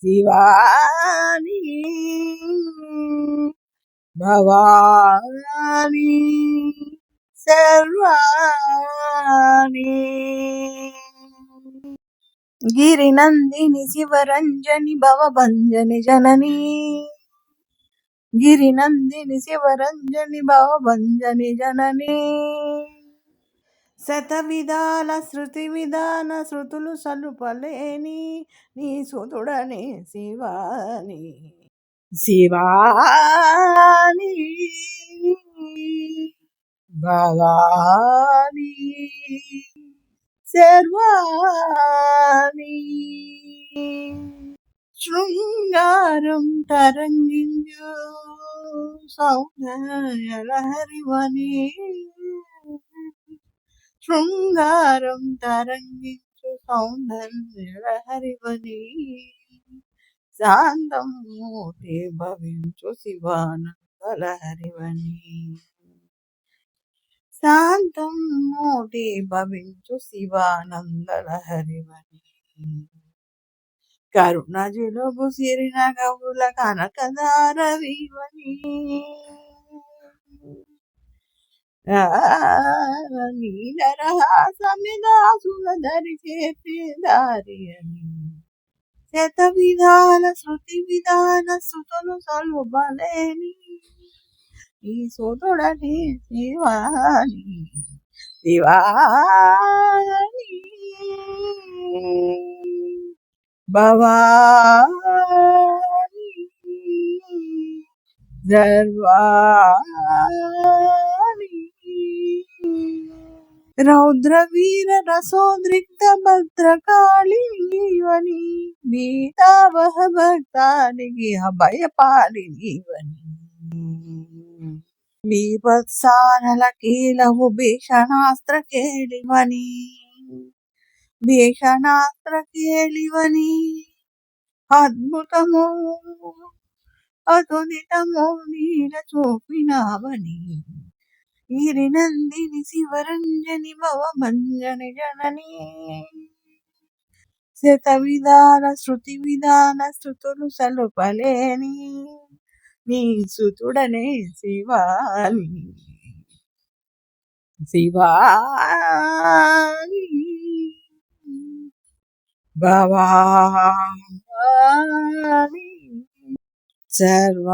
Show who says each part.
Speaker 1: శివాని భవాని సర్వాణి గిరినందిని శివరంజని భవభంజని జనని గిరినందిని శివరంజని భవభంజని జనని శత విధాల శృతి విధాన శృతులు సలుపలేని నీ సుతుడనే శివాని శివాని భవాని సర్వాణి శృంగారం తరంగించు సౌందర్యలహరివని శృంగారం తరంగించు సౌందర్యలహరివని శాంతం మూర్తి భవించు శివానందలహరివని శాంతం మూర్తి భవించు శివానందలహరివని కరుణ జులుబు సిరిన కవుల కనకదారవివని నీలరహాసమిదాసుల దరి చేపే దారి అని శత విధాల శృతి విధాన శృతులు సలుబలేని ఈ సోదరుడని శివాని శివాని భవాని సర్వాణి రౌద్ర వీర రసోద్రిక్త భద్రకాళివని భీతావహ భక్తానికి అభయపాలి నీవని బీభత్సానల కీలవు భీషణాస్త్ర కేళివని భీషణాస్త్ర కేళివని అద్భుతము అతుదితము నీల చూపినావని గిరినందిని శివరంజని భవభంజని జనని శత విధాన శృతి విధాన శృతులు సలుపలేని నీ సుతుడనే శివాని శివాని భవాని సర్వాణి